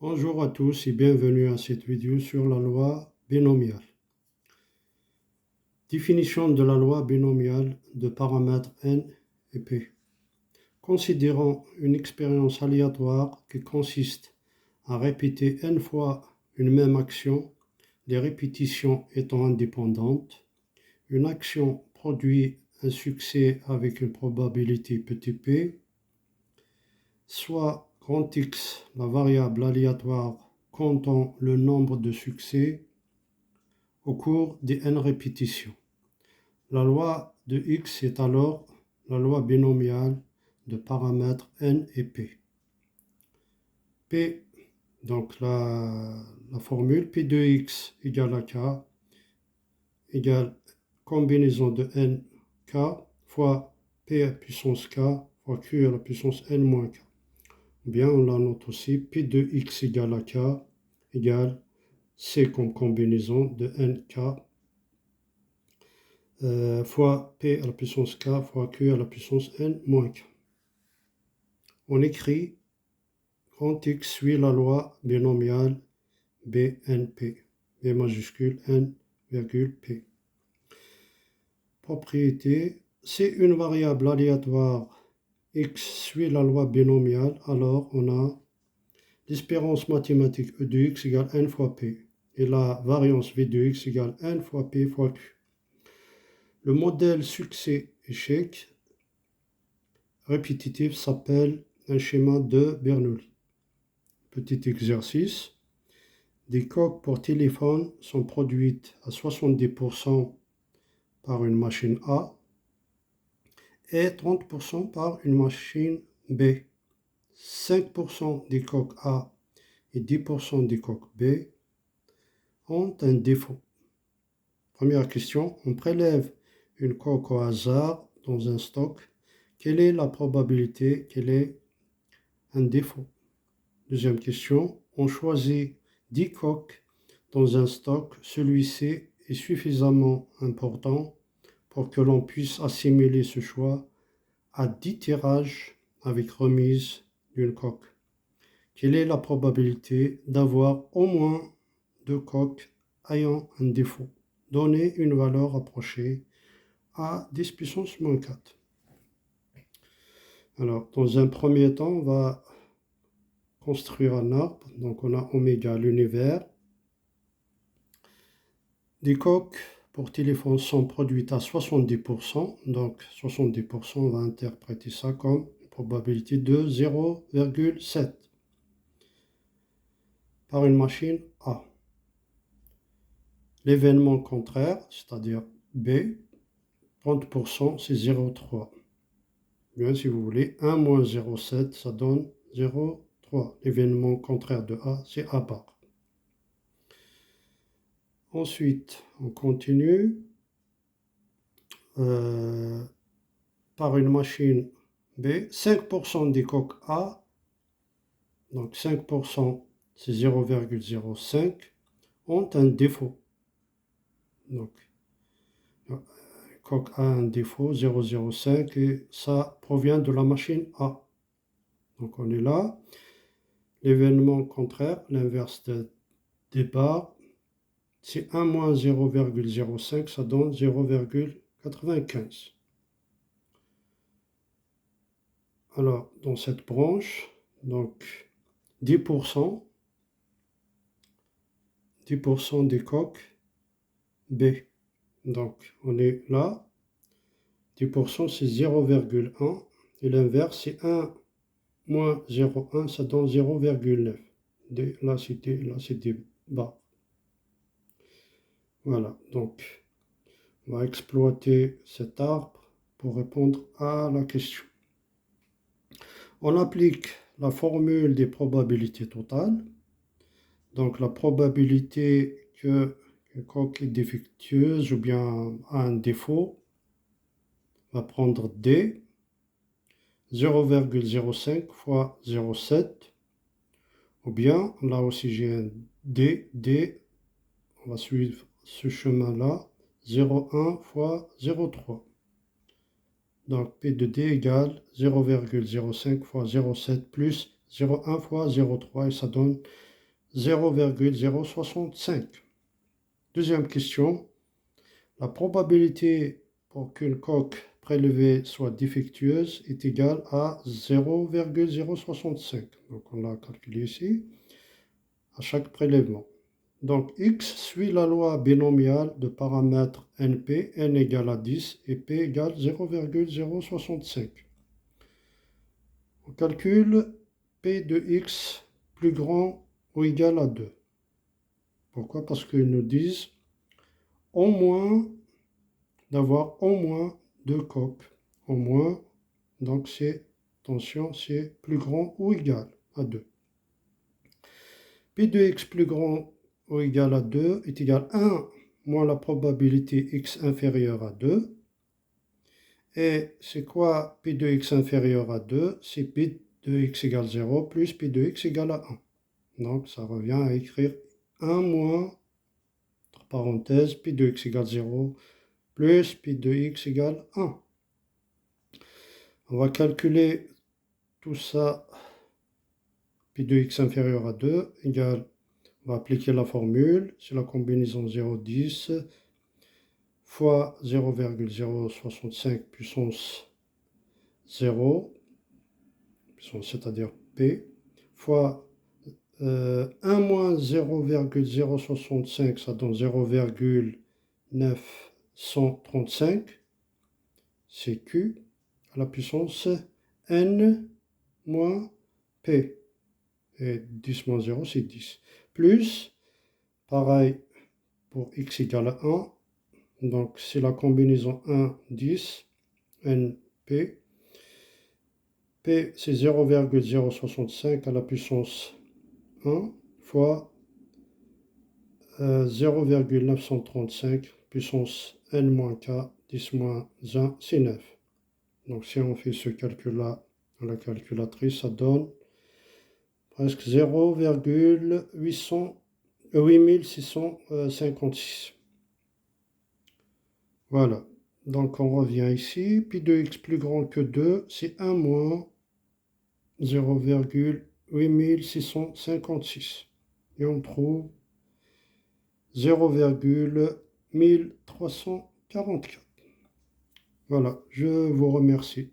Bonjour à tous et bienvenue à cette vidéo sur la loi binomiale. Définition de la loi binomiale de paramètres n et p. Considérons une expérience aléatoire qui consiste à répéter n fois une même action, les répétitions étant indépendantes. Une action produit un succès avec une probabilité petit p, soit grand X, la variable aléatoire comptant le nombre de succès au cours des n répétitions. La loi de X est alors la loi binomiale de paramètres n et p. P, donc la formule P de X égale à K égale combinaison de n K fois P à puissance K fois Q à la puissance n moins K. Bien, on la note aussi, P de X égale à K égale C comme combinaison de nk fois P à la puissance K fois Q à la puissance n moins K. On écrit grand X suit la loi binomiale BNP, B majuscule N virgule P. Propriété, si une variable aléatoire X suit la loi binomiale, alors on a l'espérance mathématique E de X égale N fois P et la variance V de X égale N fois P fois Q. Le modèle succès-échec répétitif s'appelle un schéma de Bernoulli. Petit exercice. Des coques pour téléphone sont produites à 70% par une machine A et 30% par une machine B. 5% des coques A et 10% des coques B ont un défaut. Première question, on prélève une coque au hasard dans un stock. Quelle est la probabilité qu'elle ait un défaut? Deuxième question, on choisit 10 coques dans un stock. Celui-ci est suffisamment important pour que l'on puisse assimiler ce choix à 10 tirages avec remise d'une coque. Quelle est la probabilité d'avoir au moins 2 coques ayant un défaut? Donner une valeur approchée à 10 puissance moins 4. Alors, dans un premier temps, on va construire un arbre. Donc, on a oméga, l'univers. Des coques pour téléphone sont produites à 70%. Donc, 70%, on va interpréter ça comme une probabilité de 0,7 par une machine A. L'événement contraire, c'est-à-dire B, 30%, c'est 0,3. Bien, si vous voulez, 1 moins 0,7, ça donne 0,3. L'événement contraire de A, c'est A bar. Ensuite, on continue par une machine B. 5% des coques A, donc 5%, c'est 0,05, ont un défaut. Donc, coque A a un défaut, 0,05, et ça provient de la machine A. Donc, on est là. L'événement contraire, l'inverse des barres, c'est 1 moins 0,05, ça donne 0,95. Alors, dans cette branche, donc 10% des coques B. Donc, on est là. 10%, c'est 0,1. Et l'inverse, c'est 1 moins 0,1, ça donne 0,9. Là, c'est des bas. Voilà, donc on va exploiter cet arbre pour répondre à la question. On applique la formule des probabilités totales. Donc la probabilité qu'une coque est défectueuse ou bien a un défaut va prendre D, 0,05 fois 0,7. Ou bien, là aussi j'ai un D, on va suivre ce chemin-là, 0,1 fois 0,3. Donc P de D égale 0,05 fois 0,7 plus 0,1 fois 0,3 et ça donne 0,065. Deuxième question. La probabilité pour qu'une coque prélevée soit défectueuse est égale à 0,065. Donc on l'a calculé ici, à chaque prélèvement. Donc x suit la loi binomiale de paramètres NP, n égale à 10 et p égale 0,065. On calcule p de x plus grand ou égal à 2. Pourquoi? Parce qu'ils nous disent au moins d'avoir au moins 2 coques. Au moins, donc c'est, attention, c'est plus grand ou égal à 2. P de x plus grand ou égal à 2 est égal à 1 moins la probabilité x inférieure à 2. Et c'est quoi P de x inférieur à 2? C'est P de x égale 0 plus P de x égale à 1. Donc ça revient à écrire 1 moins, entre parenthèses, P de x égale 0 plus P de x égale 1. On va calculer tout ça. P de x inférieur à 2 égale, on va appliquer la formule, c'est la combinaison 0,10 fois 0,065 puissance 0, c'est-à-dire P, fois 1 moins 0,065, ça donne 0,935, c'est Q, à la puissance N moins P. Et 10 moins 0, c'est 10. Plus, pareil, pour x égale à 1, donc c'est la combinaison 1, 10, N, P. P, c'est 0,065 à la puissance 1 fois 0,935 puissance n-k, 10 moins 1, c'est 9. Donc si on fait ce calcul-là à la calculatrice, ça donne presque 0,8656. Voilà. Donc on revient ici. Pi de x plus grand que 2, c'est 1 moins 0,8656. Et on trouve 0,1344. Voilà, je vous remercie.